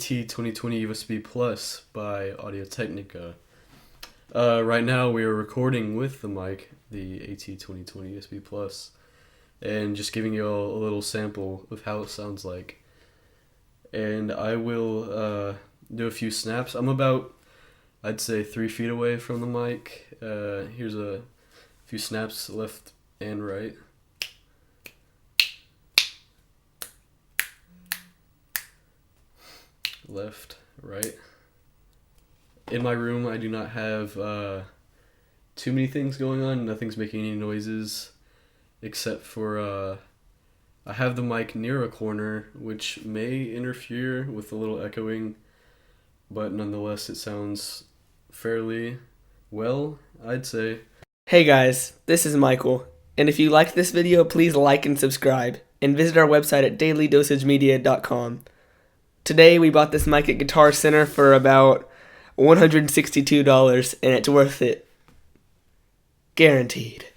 AT2020 USB Plus by Audio-Technica. Right now we are recording with the mic, the AT2020 USB Plus, and just giving you all a little sample of how it sounds like. And I will do a few snaps. I'm about, I'd say, 3 feet away from the mic. Here's a few snaps left and right. Left, right. In my room, I do not have too many things going on. Nothing's making any noises, except for I have the mic near a corner, which may interfere with a little echoing, but nonetheless, it sounds fairly well, I'd say. Hey guys, this is Michael, and if you liked this video, please like and subscribe, and visit our website at dailydosagemedia.com. Today we bought this mic at Guitar Center for about $162, and it's worth it. Guaranteed.